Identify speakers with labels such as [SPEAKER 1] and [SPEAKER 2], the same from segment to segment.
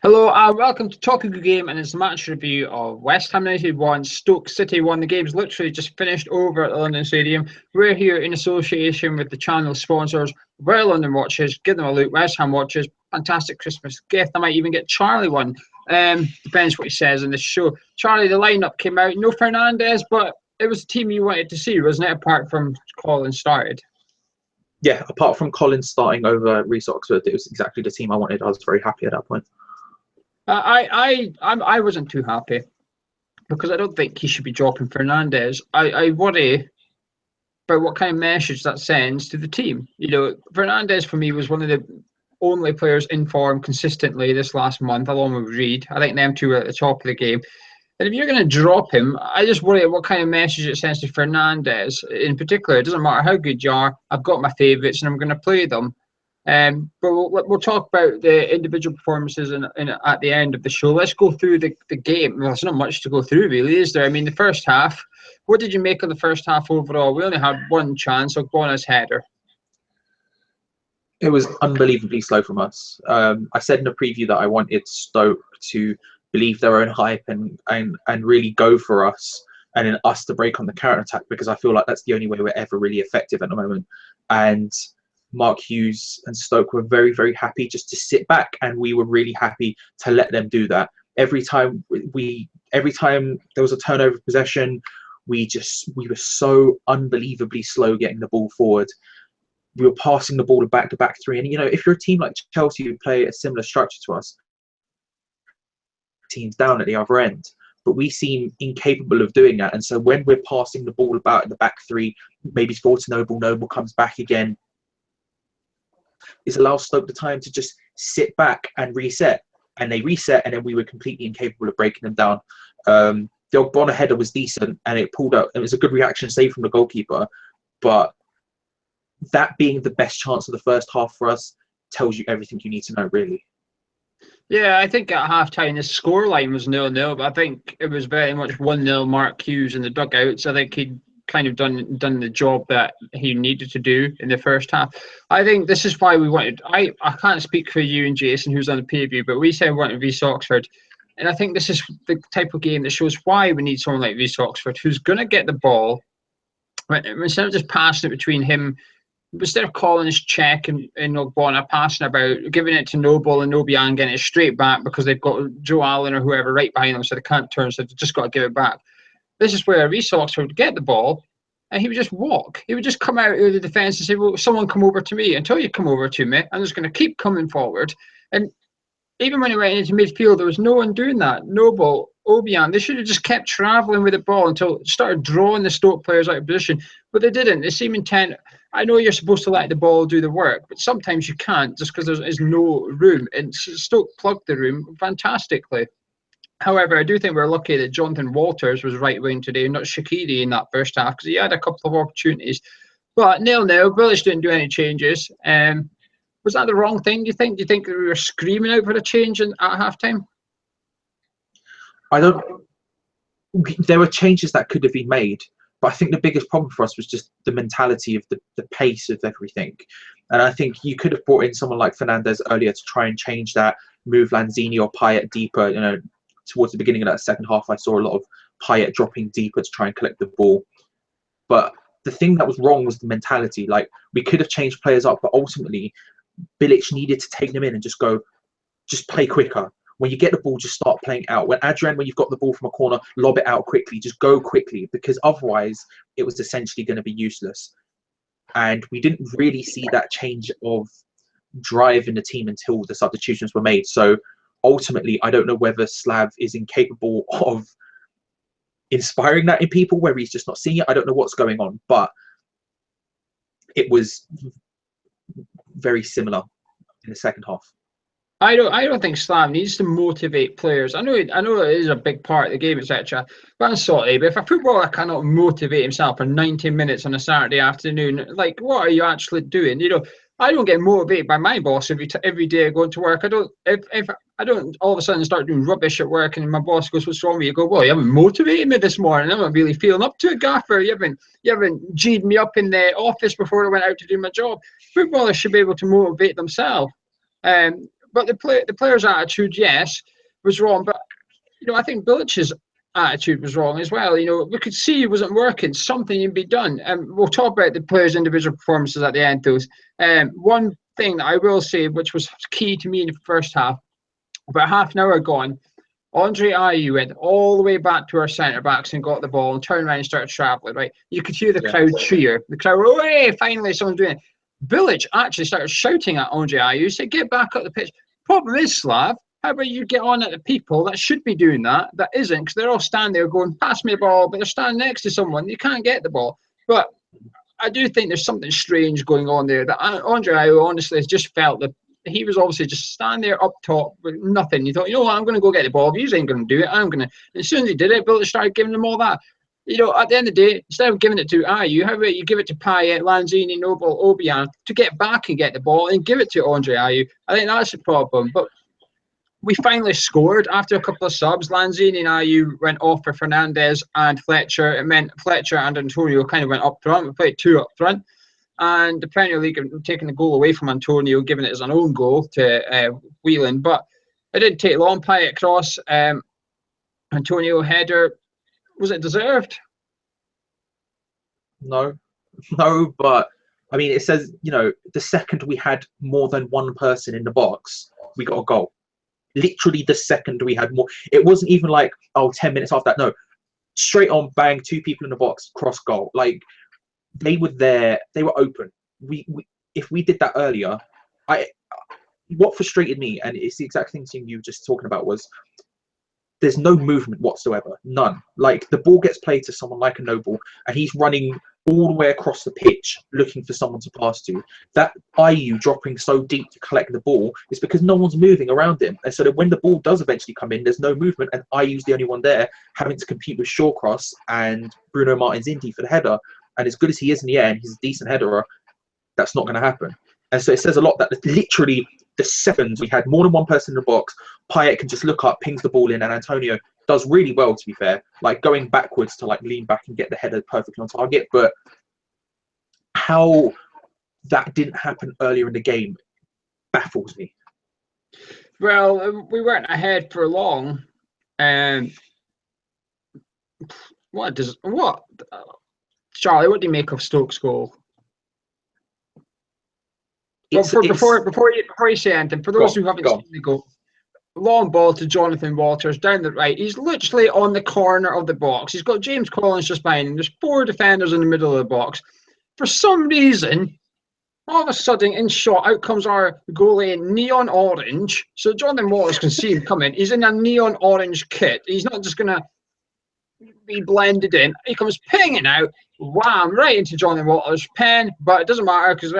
[SPEAKER 1] Hello and welcome to Talking Good Game, and it's the match review of West Ham United 1, Stoke City 1. The game's literally just finished over at the London Stadium. We're here in association with the channel sponsors, Where London Watches. Give them a look. West Ham Watches, fantastic Christmas gift. I might even get Charlie one. Depends what he says in this show. Charlie, the lineup came out. No Fernandez, but it was a team you wanted to see, wasn't it? Apart from Colin started.
[SPEAKER 2] Yeah, apart from Collins starting over Reece Oxford, it was exactly the team I wanted. I was very happy at that point.
[SPEAKER 1] I wasn't too happy because I don't think he should be dropping Fernandez. I worry about what kind of message that sends to the team. You know, Fernandez for me was one of the only players in form consistently this last month, along with Reed. I think them two are at the top of the game. And if you're going to drop him, I just worry what kind of message it sends to Fernandez in particular. It doesn't matter how good you are. I've got my favourites and I'm going to play them. But we'll talk about the individual performances at the end of the show. Let's go through the game. Well, there's not much to go through, really, is there? I mean, the first half, what did you make of the first half overall? We only had one chance, Ogbona's header.
[SPEAKER 2] It was unbelievably slow from us. I said in a preview that I wanted Stoke to believe their own hype and really go for us, and then us to break on the counter-attack, because I feel like that's the only way we're ever really effective at the moment. And Mark Hughes and Stoke were very, very happy just to sit back, and we were really happy to let them do that. Every time there was a turnover of possession, we were so unbelievably slow getting the ball forward. We were passing the ball back to back three, and if you're a team like Chelsea who play a similar structure to us, teams down at the other end, but we seem incapable of doing that. And so when we're passing the ball about in the back three, maybe forward to Noble comes back again, it allows Stoke the time to just sit back and reset. And they reset, and then we were completely incapable of breaking them down. The Ogbonna header was decent, and it pulled out. It was a good reaction save from the goalkeeper. But that being the best chance of the first half for us tells you everything you need to know, really.
[SPEAKER 1] Yeah, I think at half-time the scoreline was 0-0, but I think it was very much 1-0 Mark Hughes in the dugouts. I think he'd kind of done the job that he needed to do in the first half. I think this is why we wanted... I can't speak for you and Jason, who's on the preview, but we said we wanted Reece Oxford. And I think this is the type of game that shows why we need someone like Reece Oxford, who's going to get the ball. Instead of just passing it between him... Instead of calling his check and Ogbonna passing about, giving it to Noble and Obiang, getting it straight back because they've got Joe Allen or whoever right behind them, so they can't turn, so they've just got to give it back. This is where Reece Oxford would get the ball and he would just walk. He would just come out of the defence and say, well, someone come over to me. Until you come over to me, I'm just going to keep coming forward. And even when he went into midfield, there was no one doing that. Noble, Obiang, they should have just kept travelling with the ball until it started drawing the Stoke players out of position. But they didn't. They seem intent. I know you're supposed to let the ball do the work, but sometimes you can't just because there is no room. And Stoke plugged the room fantastically. However, I do think we're lucky that Jonathan Walters was right wing today, not Shaqiri in that first half, because he had a couple of opportunities. But 0-0, Bilic didn't do any changes. Was that the wrong thing, do you think? Do you think we were screaming out for a change at halftime?
[SPEAKER 2] There were changes that could have been made, but I think the biggest problem for us was just the mentality of the pace of everything. And I think you could have brought in someone like Fernandez earlier to try and change that, move Lanzini or Payet deeper. Towards the beginning of that second half, I saw a lot of Payet dropping deeper to try and collect the ball. But the thing that was wrong was the mentality. Like, we could have changed players up, but ultimately, Bilic needed to take them in and just play quicker. When you get the ball, just start playing out. When you've got the ball from a corner, lob it out quickly. Just go quickly, because otherwise it was essentially going to be useless. And we didn't really see that change of drive in the team until the substitutions were made. So ultimately, I don't know whether Slav is incapable of inspiring that in people, where he's just not seeing it. I don't know what's going on, but it was very similar in the second half.
[SPEAKER 1] I don't think Slav needs to motivate players. I know it is a big part of the game, etc. But I'm sorry, but if a footballer cannot motivate himself for 90 minutes on a Saturday afternoon, like, what are you actually doing? I don't get motivated by my boss every day I go to work. If I don't all of a sudden start doing rubbish at work and my boss goes, "What's wrong with you?" I go, "Well, you haven't motivated me this morning. I'm not really feeling up to it, Gaffer. You haven't G'd me up in the office before I went out to do my job." Footballers should be able to motivate themselves. but the player's attitude, yes, was wrong. But I think Bilic's attitude was wrong as well. We could see it wasn't working. Something needed to be done. And we'll talk about the players' individual performances at the end. Those one thing that I will say, which was key to me in the first half, about half an hour gone, Andre Ayew went all the way back to our centre backs and got the ball and turned around and started travelling. Right, you could hear the crowd cheer. The crowd, "Hey, finally someone's doing it." Bilic actually started shouting at Andre Ayew, said, "Get back up the pitch." Problem is, Slav, how about you get on at the people that should be doing that isn't, because they're all standing there going, "Pass me the ball," but they're standing next to someone. You can't get the ball. But I do think there's something strange going on there. That Andre Ayew honestly has just felt that he was obviously just standing there up top with nothing. He thought, what, I'm going to go get the ball. If you ain't going to do it, I'm going to. And as soon as he did it, Bilic started giving them all that. At the end of the day, instead of giving it to Ayew, how about you give it to Payet, Lanzini, Noble, Obiang to get back and get the ball and give it to Andre Ayew? I think that's the problem. But we finally scored after a couple of subs. Lanzini and Ayew went off for Fernandes and Fletcher. It meant Fletcher and Antonio kind of went up front. We played 2 up front. And the Premier League have taken the goal away from Antonio, giving it as an own goal to Whelan. But it didn't take long. Payet cross, Antonio header. Was it deserved?
[SPEAKER 2] No, but I mean, it says, the second we had more than one person in the box, we got a goal. Literally the second we had more. It wasn't even like, 10 minutes after that. No, straight on, bang, 2 people in the box, cross goal. Like, they were there, they were open. We if we did that earlier, what frustrated me, and it's the exact thing you were just talking about, was there's no movement whatsoever, none. Like, the ball gets played to someone like a Noble, and he's running all the way across the pitch looking for someone to pass to. That Ayew dropping so deep to collect the ball is because no one's moving around him, and so that when the ball does eventually come in, there's no movement, and Ayew's the only one there having to compete with Shawcross and Bruno Martins Indy for the header. And as good as he is in the air, and he's a decent headerer, that's not going to happen. And so it says a lot that literally the seconds we had more than one person in the box, Payet can just look up, pings the ball in, and Antonio does really well, to be fair, like going backwards to like lean back and get the header perfectly on target. But how that didn't happen earlier in the game baffles me.
[SPEAKER 1] Well, we weren't ahead for long. Charlie, what do you make of Stoke's goal? Before you say anything, for those who haven't seen the goal, long ball to Jonathan Walters down the right. He's literally on the corner of the box. He's got James Collins just behind him. There's 4 defenders in the middle of the box. For some reason, all of a sudden, in shot, out comes our goalie in neon orange. So Jonathan Walters can see him coming. He's in a neon orange kit. He's not just going to be blended in. He comes pinging out, wham, right into Jonathan Walters' pen. But it doesn't matter because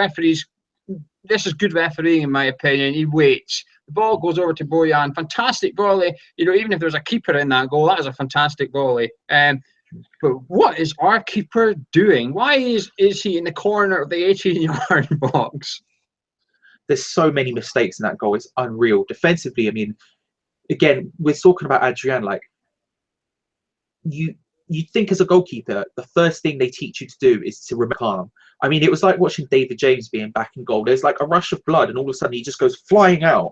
[SPEAKER 1] this is good refereeing, in my opinion. He waits. The ball goes over to Bojan. Fantastic volley. Even if there's a keeper in that goal, that is a fantastic volley. But what is our keeper doing? Why is he in the corner of the 18-yard box?
[SPEAKER 2] There's so many mistakes in that goal. It's unreal. Defensively, I mean, again, we're talking about Adrian. Like, you think as a goalkeeper, the first thing they teach you to do is to remain calm. I mean, it was like watching David James being back in goal. There's like a rush of blood, and all of a sudden he just goes flying out.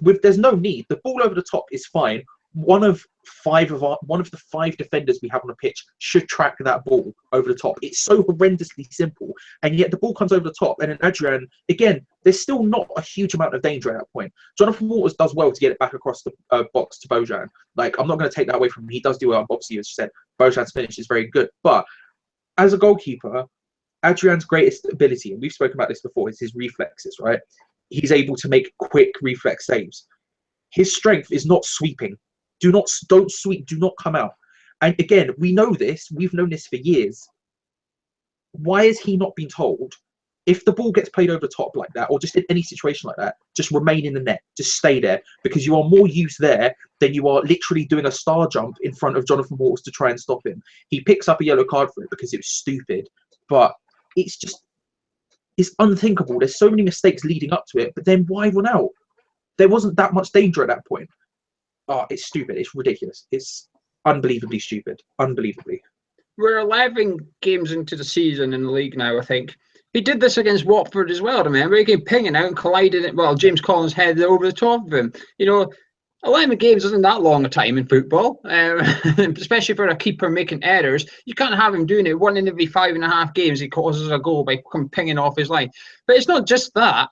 [SPEAKER 2] There's no need. The ball over the top is fine. One of the 5 defenders we have on the pitch should track that ball over the top. It's so horrendously simple, and yet the ball comes over the top. And then Adrian, again, there's still not a huge amount of danger at that point. Jonathan Walters does well to get it back across the box to Bojan. Like, I'm not going to take that away from him. He does do well. Obviously, as you said, Bojan's finish is very good. But as a goalkeeper, Adrian's greatest ability, and we've spoken about this before, is his reflexes, right? He's able to make quick reflex saves. His strength is not sweeping. Don't sweep, do not come out. And again, we know this, we've known this for years. Why is he not being told, if the ball gets played over the top like that, or just in any situation like that, just remain in the net, just stay there, because you are more use there than you are literally doing a star jump in front of Jonathan Walters to try and stop him. He picks up a yellow card for it because it was stupid, but it's unthinkable. There's so many mistakes leading up to it, but then why run out? There wasn't that much danger at that point. Oh, it's stupid. It's ridiculous. It's unbelievably stupid. Unbelievably.
[SPEAKER 1] We're 11 games into the season in the league now, I think. He did this against Watford as well, remember? He came pinging out and collided it. Well, James Collins headed over the top of him. 11 games isn't that long a time in football, especially for a keeper making errors. You can't have him doing it. One in every 5.5 games, he causes a goal by pinging off his line. But it's not just that.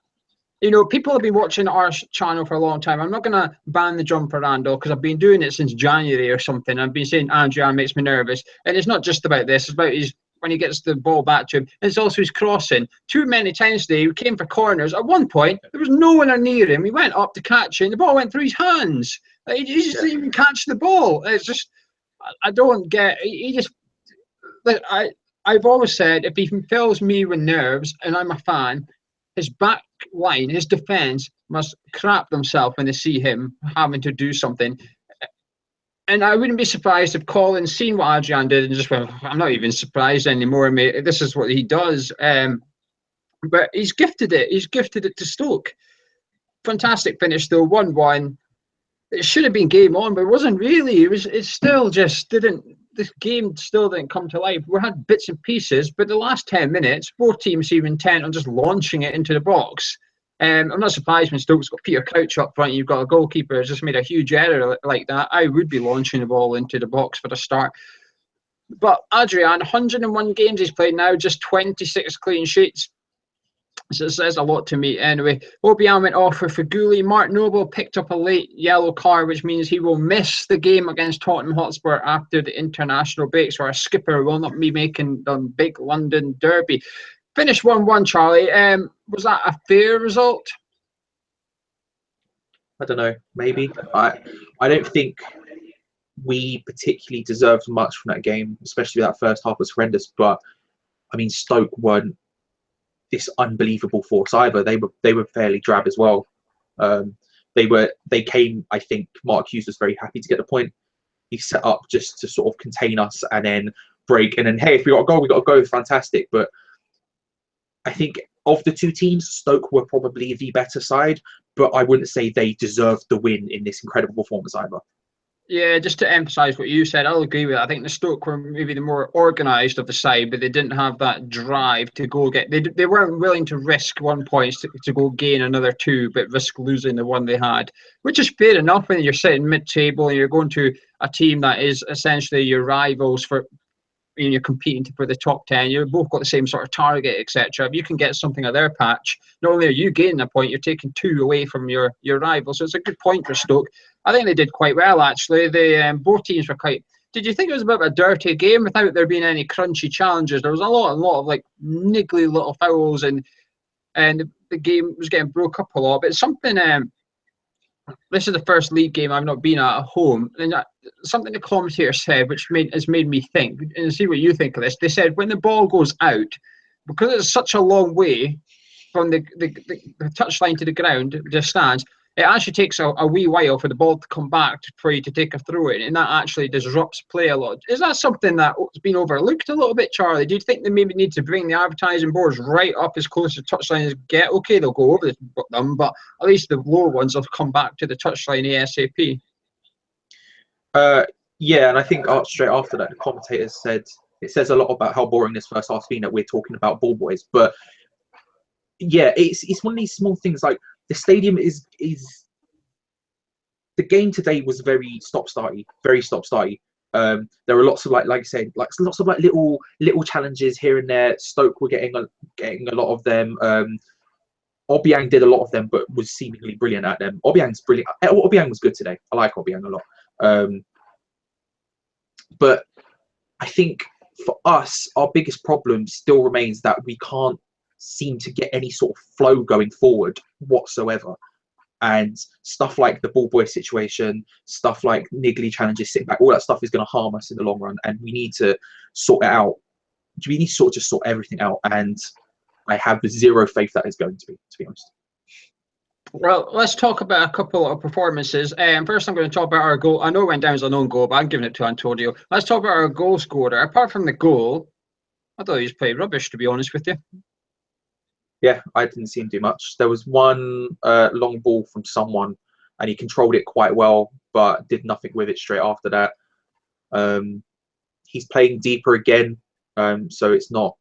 [SPEAKER 1] People have been watching our channel for a long time. I'm not going to ban the jumper handle because I've been doing it since January or something. I've been saying Adrian makes me nervous. And it's not just about this. It's about when he gets the ball back to him. And it's also his crossing. Too many times today, he came for corners. At one point, there was no one near him. He went up to catch it, and the ball went through his hands. He just didn't even catch the ball. It's just, I don't get, he just, I've always said, if he fills me with nerves, and I'm a fan, his back line, his defence must crap themselves when they see him having to do something. And I wouldn't be surprised if Collins seen what Adrian did and just went, I'm not even surprised anymore, mate. This is what he does. But he's gifted it. He's gifted it to Stoke. Fantastic finish, though. 1-1. It should have been game on, but it wasn't really. It still just didn't. This game still didn't come to life. We had bits and pieces, but the last 10 minutes, both teams seemed intent on just launching it into the box. I'm not surprised when Stoke's got Peter Crouch up front. You've got a goalkeeper who's just made a huge error like that. I would be launching the ball into the box for the start. But Adrian, 101 games he's played now, just 26 clean sheets. So it says a lot to me anyway. Obiang went off for Faguli. Mark Noble picked up a late yellow card, which means he will miss the game against Tottenham Hotspur after the international break. So our skipper will not be making the big London derby. Finished 1-1, Charlie. Was that a fair result?
[SPEAKER 2] I don't know. Maybe. I don't think we particularly deserved much from that game, especially that first half was horrendous. But I mean, Stoke weren't this unbelievable force either. They were fairly drab as well. They came. I think Mark Hughes was very happy to get the point. He set up just to sort of contain us and then break. And then, hey, if we got a goal, we got to go. Fantastic. But I think of the two teams, Stoke were probably the better side, but I wouldn't say they deserved the win in this incredible performance either.
[SPEAKER 1] Yeah, just to emphasise what you said, I'll agree with it. I think the Stoke were maybe the more organised of the side, but they didn't have that drive to go get. They weren't willing to risk 1 point to go gain another 2, but risk losing the one they had, which is fair enough when you're sitting mid-table and you're going to a team that is essentially your rivals for. You're competing for the top 10, you've both got the same sort of target, etc. If you can get something of their patch, not only are you gaining a point, you're taking 2 away from your rival. So it's a good point for Stoke. I think they did quite well, actually. They both teams were quite. Did you think it was a bit of a dirty game without there being any crunchy challenges? There was a lot of like niggly little fouls, and the game was getting broke up a lot. But it's something. This is the first league game I've not been at home, and something the commentator said, which has made me think, and see what you think of this. They said when the ball goes out, because it's such a long way from the touchline to the ground, the stands, it actually takes a wee while for the ball to come back for you to take a throw in, and that actually disrupts play a lot. Is that something that's been overlooked a little bit, Charlie? Do you think they maybe need to bring the advertising boards right up as close to touchline as get? Okay, they'll go over them, but at least the lower ones will come back to the touchline ASAP.
[SPEAKER 2] Yeah, and I think straight after that, the commentators said it says a lot about how boring this first half's been that we're talking about ball boys. But yeah, it's one of these small things. Like the stadium is the game today was very stop-starty, very stop-starty. There were lots of like I said, like lots of like little challenges here and there. Stoke were getting a lot of them. Obiang did a lot of them, but was seemingly brilliant at them. Obiang's brilliant. Obiang was good today. I like Obiang a lot. But I think for us, our biggest problem still remains that we can't seem to get any sort of flow going forward whatsoever. And stuff like the ball boy situation, stuff like niggly challenges, sitting back, all that stuff is going to harm us in the long run. And we need to sort it out. We need to sort everything out. And I have zero faith that it's going to be honest.
[SPEAKER 1] Well, let's talk about a couple of performances. First, I'm going to talk about our goal. I know it went down as an own goal, but I'm giving it to Antonio. Let's talk about our goal scorer. Apart from the goal, I thought he was playing rubbish, to be honest with you.
[SPEAKER 2] Yeah, I didn't see him do much. There was one long ball from someone, and he controlled it quite well, but did nothing with it straight after that. He's playing deeper again, so it's not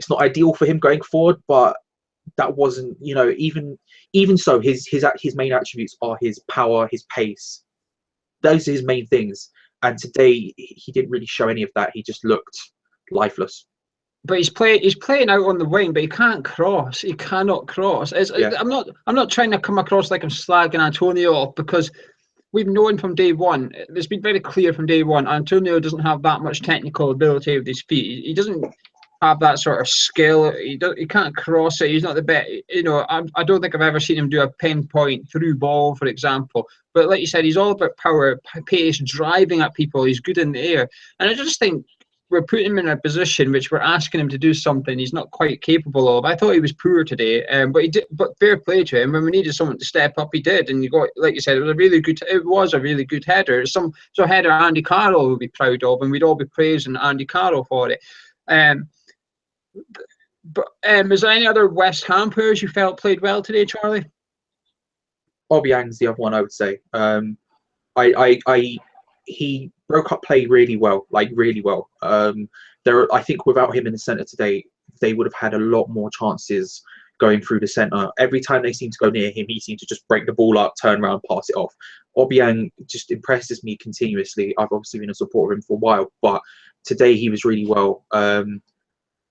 [SPEAKER 2] it's not ideal for him going forward, but that wasn't, you know, even so, his main attributes are his power, his pace. Those are his main things. And today he didn't really show any of that. He just looked lifeless.
[SPEAKER 1] But he's playing out on the wing, but he can't cross. He cannot cross.
[SPEAKER 2] Yeah.
[SPEAKER 1] I'm not trying to come across like I'm slagging Antonio off, because we've known from day one. It's been very clear from day one. Antonio doesn't have that much technical ability with his feet. He doesn't have that sort of skill. He can't cross it. He's not the best. You know, I don't think I've ever seen him do a pinpoint through ball, for example. But like you said, he's all about power, pace, driving at people. He's good in the air, and I just think we're putting him in a position which we're asking him to do something he's not quite capable of. I thought he was poor today, but he did. But fair play to him. When we needed someone to step up, he did. And you got, like you said, it was a really good header. So header Andy Carroll would be proud of, and we'd all be praising Andy Carroll for it. But is there any other West Ham players you felt played well today, Charlie?
[SPEAKER 2] Obiang's the other one, I would say. He broke up play really well, like really well. I think without him in the centre today, they would have had a lot more chances going through the centre. Every time they seem to go near him, he seemed to just break the ball up, turn around, pass it off. Obiang just impresses me continuously. I've obviously been a supporter of him for a while, but today he was really well.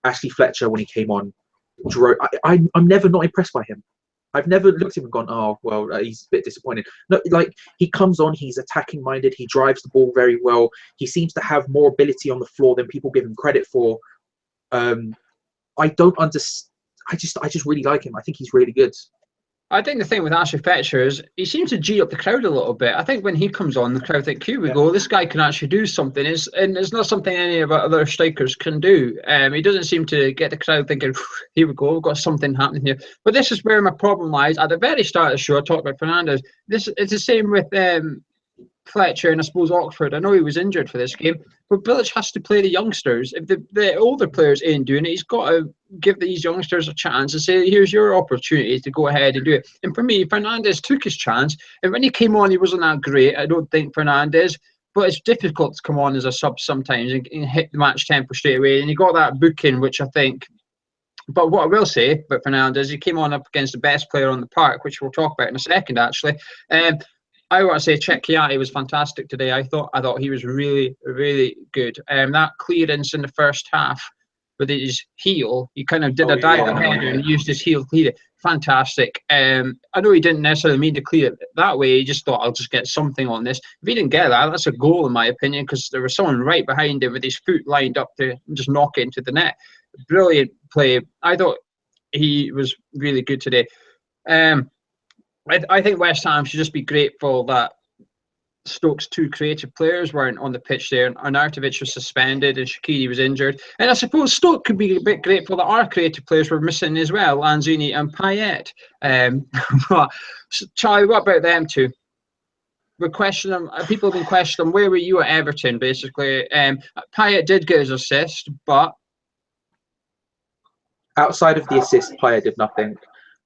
[SPEAKER 2] Ashley Fletcher, when he came on, I'm never not impressed by him. I've never looked at him and gone, oh, well, he's a bit disappointed. No, like, he comes on, he's attacking minded, he drives the ball very well. He seems to have more ability on the floor than people give him credit for. I don't understand. I just really like him. I think he's really good.
[SPEAKER 1] I think the thing with Ashley Fletcher is he seems to G up the crowd a little bit. I think when he comes on, the crowd think, here we go, this guy can actually do something. And it's not something any of our other strikers can do. He doesn't seem to get the crowd thinking, here we go, we've got something happening here. But this is where my problem lies. At the very start of the show, I talked about Fernandes. It's the same with Fletcher and I suppose Oxford. I know he was injured for this game, but Bilic has to play the youngsters. If the older players ain't doing it, he's got to give these youngsters a chance and say, here's your opportunity to go ahead and do it. And for me, Fernandes took his chance, and when he came on, he wasn't that great. I don't think Fernandes, but it's difficult to come on as a sub sometimes and hit the match tempo straight away. And he got that booking, which I think. But what I will say about Fernandes, he came on up against the best player on the park, which we'll talk about in a second, actually. I want to say Chet Chiati was fantastic today. I thought he was really, really good. That clearance in the first half with his heel, he kind of did a diving header and used his heel to clear it. Fantastic. I know he didn't necessarily mean to clear it that way. He just thought, I'll just get something on this. If he didn't get that, that's a goal in my opinion, because there was someone right behind him with his foot lined up to just knock it into the net. Brilliant play. I thought he was really good today. I think West Ham should just be grateful that Stoke's two creative players weren't on the pitch there. Arnautovic was suspended and Shaqiri was injured. And I suppose Stoke could be a bit grateful that our creative players were missing as well, Lanzini and Payet. Charlie, what about them two? People have been questioning, where were you at Everton, basically? Payet did get his assist, but...
[SPEAKER 2] Outside of the assist, Payet did nothing.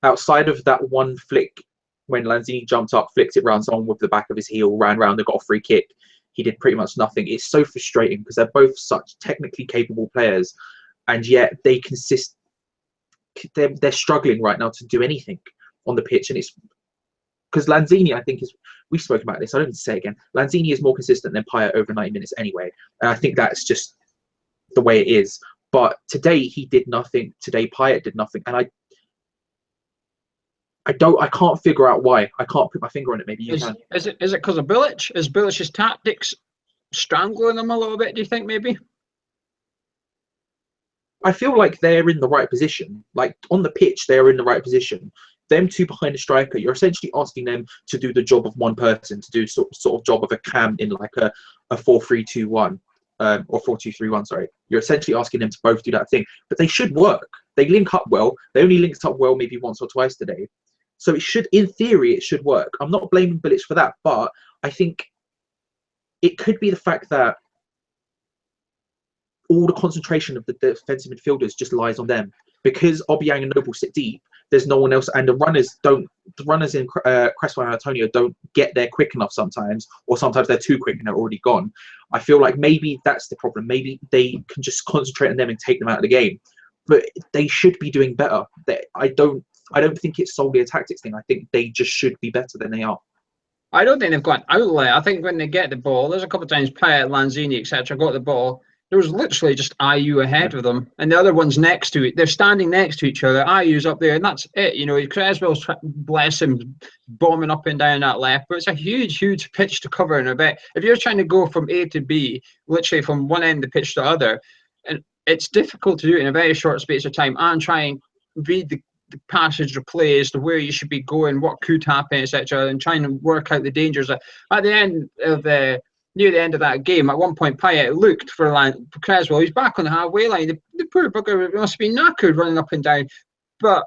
[SPEAKER 2] Outside of that one flick, when Lanzini jumped up, flicked it round someone with the back of his heel, ran round and got a free kick, he did pretty much nothing. It's so frustrating because they're both such technically capable players, and yet they're struggling right now to do anything on the pitch. And it's because Lanzini, I think, we've spoken about this, I don't need to say it again, Lanzini is more consistent than Payet over 90 minutes anyway. And I think that's just the way it is. But today he did nothing. Today Payet did nothing. And I can't figure out why. I can't put my finger on it. Maybe you can.
[SPEAKER 1] Is it because of Bilic? Is Bilic's tactics strangling them a little bit, do you think, maybe?
[SPEAKER 2] I feel like they're in the right position. Like, on the pitch, they're in the right position. Them two behind the striker, you're essentially asking them to do the job of one person, to do sort of job of a cam in like a 4-3-2-1. Or 4-2-3-1, sorry. You're essentially asking them to both do that thing. But they should work. They link up well. They only linked up well maybe once or twice today. So it should, in theory, it should work. I'm not blaming Bilic for that, but I think it could be the fact that all the concentration of the defensive midfielders just lies on them. Because Obiang and Noble sit deep, there's no one else, and the runners in Cresswell and Antonio don't get there quick enough sometimes, or sometimes they're too quick and they're already gone. I feel like maybe that's the problem. Maybe they can just concentrate on them and take them out of the game. but they should be doing better. I don't think it's solely a tactics thing. I think they just should be better than they are.
[SPEAKER 1] I don't think they've got an outlet. I think when they get the ball, there's a couple of times Payet, Lanzini, etc. got the ball. There was literally just IU ahead of them, and the other one's next to it. They're standing next to each other. IU's up there, and that's it. You know, Creswell's, bless him, bombing up and down that left, but it's a huge, huge pitch to cover in a bit. If you're trying to go from A to B, literally from one end of the pitch to the other, and it's difficult to do it in a very short space of time and try and read the passage of play as to where you should be going, what could happen, etc., and trying to work out the dangers. At the end of near the end of that game, at one point, Payet looked for Creswell. He's back on the halfway line. The poor bugger must be knackered running up and down. But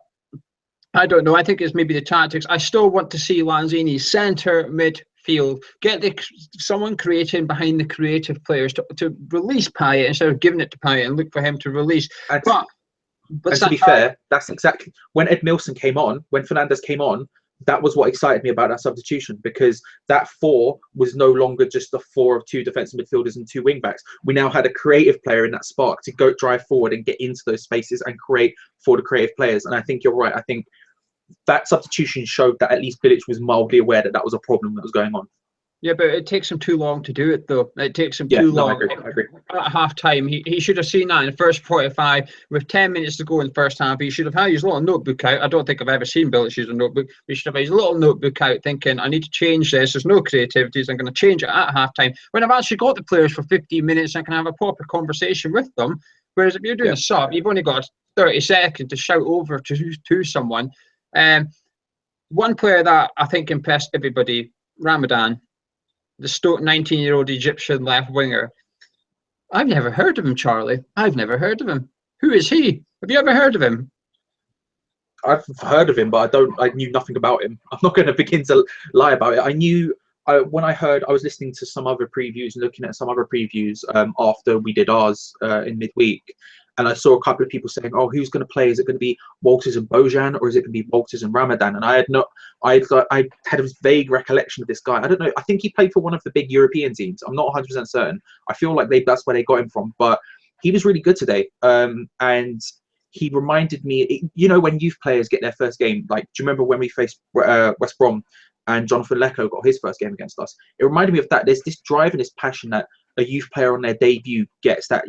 [SPEAKER 1] I don't know. I think it's maybe the tactics. I still want to see Lanzini centre midfield, get someone creating behind the creative players to release Payet instead of giving it to Payet and look for him to release.
[SPEAKER 2] But to be fair, that's exactly when Ed Milson came on, when Fernandes came on, that was what excited me about that substitution, because that 4 was no longer just the 4 of 2 defensive midfielders and 2 wing backs. We now had a creative player in that spark to go drive forward and get into those spaces and create for the creative players. And I think you're right. I think that substitution showed that at least Bilic was mildly aware that that was a problem that was going on.
[SPEAKER 1] Yeah, but it takes him too long to do it, though. It takes him too long.
[SPEAKER 2] I agree.
[SPEAKER 1] At half time, he should have seen that in the first 45 with 10 minutes to go in the first half. He should have had his little notebook out. I don't think I've ever seen Bilic use a notebook. He should have had his little notebook out thinking, I need to change this. There's no creativities. I'm going to change it at half time. When I've actually got the players for 15 minutes, I can have a proper conversation with them. Whereas if you're doing a sub, you've only got 30 seconds to shout over to someone. One player that I think impressed everybody, Ramadan, the Stoke 19-year-old Egyptian left winger. I've never heard of him, Charlie. I've never heard of him. Who is he? Have you ever heard of him?
[SPEAKER 2] I've heard of him, but I knew nothing about him. I'm not going to begin to lie about it. I knew when I was listening to some other previews and looking at some other previews after we did ours in midweek, and I saw a couple of people saying, "Oh, who's going to play? Is it going to be Walters and Bojan, or is it going to be Walters and Ramadan?" And I had a vague recollection of this guy. I don't know. I think he played for one of the big European teams. I'm not 100% certain. I feel like that's where they got him from. But he was really good today, and he reminded me. You know, when youth players get their first game, like, do you remember when we faced West Brom and Jonathan Lecco got his first game against us? It reminded me of that. There's this drive and this passion that a youth player on their debut gets that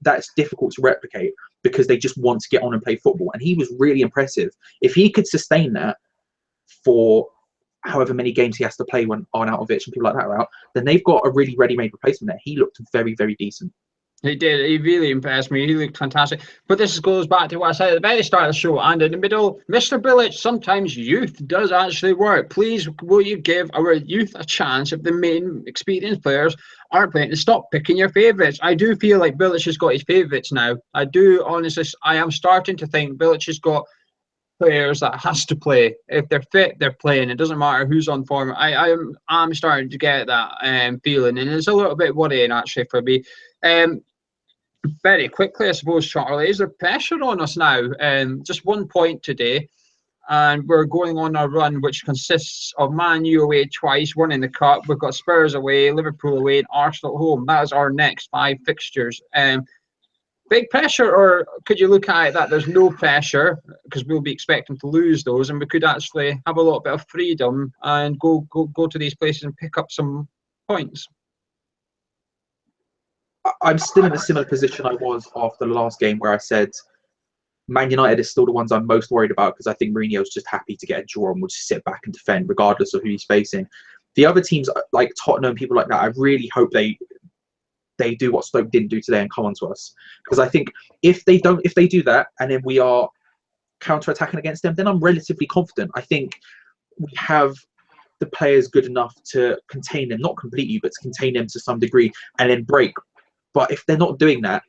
[SPEAKER 2] that's difficult to replicate, because they just want to get on and play football. And he was really impressive. If he could sustain that for however many games he has to play when Arnautovic and people like that are out, then they've got a really ready-made replacement there. He looked very, very decent.
[SPEAKER 1] He did. He really impressed me. He looked fantastic. But this goes back to what I said at the very start of the show and in the middle. Mr. Bilic, sometimes youth does actually work. Please, will you give our youth a chance if the main experienced players aren't playing, to stop picking your favourites? I do feel like Bilic has got his favourites now. I do, honestly. I am starting to think Bilic has got players that has to play. If they're fit, they're playing. It doesn't matter who's on form. I'm starting to get that feeling, and it's a little bit worrying actually for me. Very quickly, I suppose, Charlie, is there pressure on us now? Just 1 point today, and we're going on a run which consists of Man U away twice, one in the cup. We've got Spurs away, Liverpool away, and Arsenal at home. That is our next 5 fixtures. Big pressure, or could you look at it that there's no pressure because we'll be expecting to lose those, and we could actually have a little bit of freedom and go to these places and pick up some points?
[SPEAKER 2] I'm still in a similar position I was after the last game, where I said Man United is still the ones I'm most worried about, because I think Mourinho's just happy to get a draw and will just sit back and defend regardless of who he's facing. The other teams like Tottenham, people like that, I really hope they do what Stoke didn't do today and come on to us, because I think if they do that and then we are counter-attacking against them, then I'm relatively confident. I think we have the players good enough to contain them, not completely, but to contain them to some degree and then break. But if they're not doing that,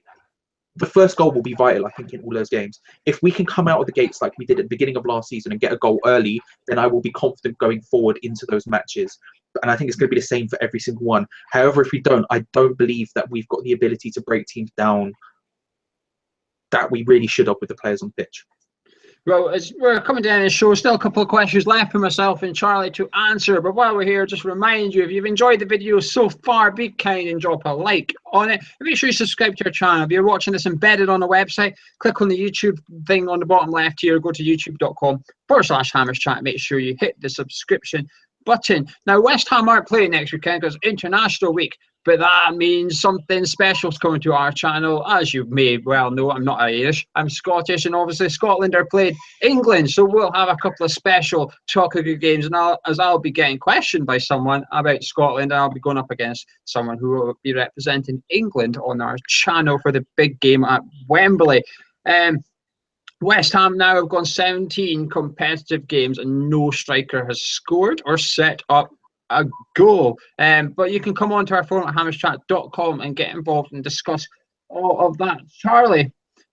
[SPEAKER 2] the first goal will be vital, I think, in all those games. If we can come out of the gates like we did at the beginning of last season and get a goal early, then I will be confident going forward into those matches. And I think it's going to be the same for every single one. However, if we don't, I don't believe that we've got the ability to break teams down that we really should have with the players on pitch.
[SPEAKER 1] Well, as we're coming down the show, still a couple of questions left for myself and Charlie to answer. But while we're here, just remind you, if you've enjoyed the video so far, be kind and drop a like on it. And make sure you subscribe to our channel. If you're watching this embedded on the website, click on the YouTube thing on the bottom left here. Go to youtube.com/Hammers Chat. Make sure you hit the subscription button. Now, West Ham aren't playing next weekend because it's International Week. But that means something special is coming to our channel. As you may well know, I'm not Irish, I'm Scottish, and obviously Scotland are playing England. So we'll have a couple of special chocolate good games. And I'll be getting questioned by someone about Scotland, I'll be going up against someone who will be representing England on our channel for the big game at Wembley. West Ham now have gone 17 competitive games and no striker has scored or set up a goal. But you can come on to our forum at hammerschat.com and get involved and discuss all of that. Charlie,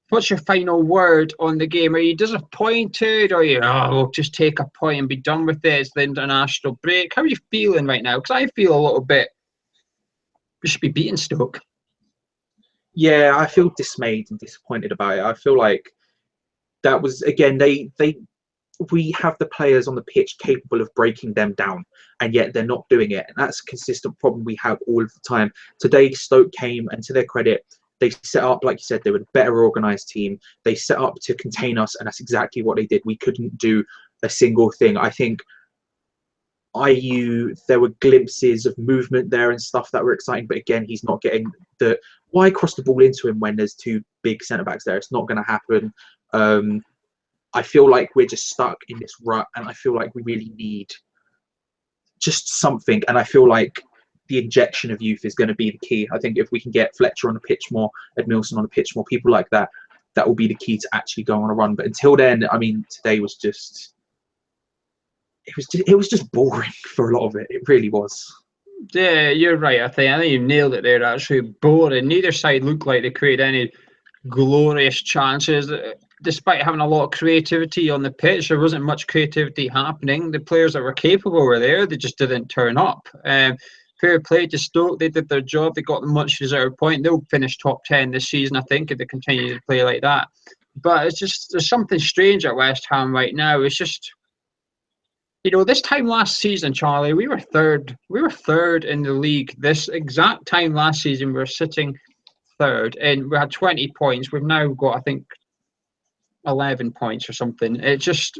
[SPEAKER 1] what's your final word on the game? Are you disappointed, or are you, we'll just take a point and be done with it? It's the international break. How are you feeling right now? Because I feel a little bit, we should be beating Stoke.
[SPEAKER 2] Yeah, I feel dismayed and disappointed about it. I feel like that was, again, we have the players on the pitch capable of breaking them down, and yet they're not doing it. And that's a consistent problem we have all of the time. Today, Stoke came, and to their credit, they set up, like you said, they were a better organised team. They set up to contain us, and that's exactly what they did. We couldn't do a single thing. I think there were glimpses of movement there and stuff that were exciting, but again, he's not getting the... Why cross the ball into him when there's two big centre-backs there? It's not going to happen. I feel like we're just stuck in this rut, and I feel like we really need just something. And I feel like the injection of youth is going to be the key. I think if we can get Fletcher on the pitch more, Edmilson on the pitch more, people like that, that will be the key to actually go on a run. But until then, I mean, today was just... It was just boring for a lot of it. It really was.
[SPEAKER 1] Yeah, you're right. I think you nailed it there. Actually, boring. Neither side looked like they created any glorious chances. Despite having a lot of creativity on the pitch, there wasn't much creativity happening. The players that were capable were there, they just didn't turn up. Fair play to Stoke, they did their job, they got the much deserved point. They'll finish top 10 this season, I think, if they continue to play like that. But it's just, there's something strange at West Ham right now. It's just, you know, this time last season, Charlie, we were third in the league. This exact time last season, we were sitting third, and we had 20 points. We've now got, I think, 11 points or something. It's just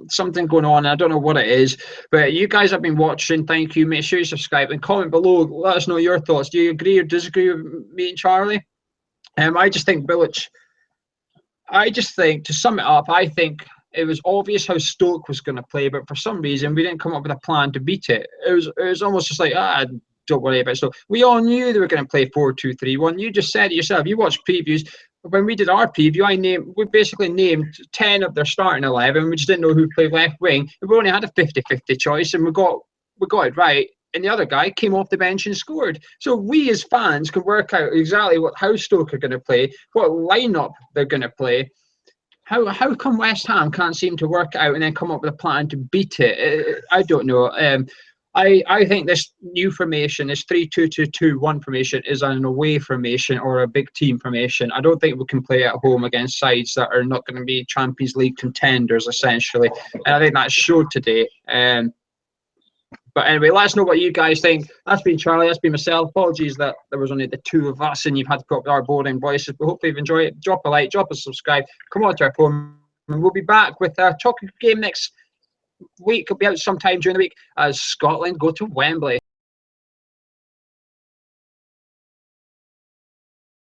[SPEAKER 1] something going on. I don't know what it is, but you guys have been watching. Thank you. Make sure you subscribe and comment below. Let us know your thoughts. Do you agree or disagree with me and Charlie? I just think Bilic. To sum it up, I think it was obvious how Stoke was going to play, but for some reason we didn't come up with a plan to beat it. It was almost just like, don't worry about Stoke. We all knew they were going to play 4-2-3-1. You just said it yourself. You watched previews. When we did our preview, we basically named 10 of their starting 11. We just didn't know who played left wing. We only had a 50-50 choice, and we got it right. And the other guy came off the bench and scored. So we as fans can work out exactly how Stoke are going to play, what lineup they're going to play. How come West Ham can't seem to work out and then come up with a plan to beat it? I don't know. I think this new formation, this 3-2-2-2-1 formation, is an away formation or a big team formation. I don't think we can play at home against sides that are not going to be Champions League contenders, essentially. And I think that showed today. But anyway, let us know what you guys think. That's been Charlie, that's been myself. Apologies that there was only the two of us and you've had to put up our boring voices. But hopefully you've enjoyed it. Drop a like, drop a subscribe. Come on to our forum. And we'll be back with our chocolate game next week. It'll be out sometime during the week as Scotland go to Wembley.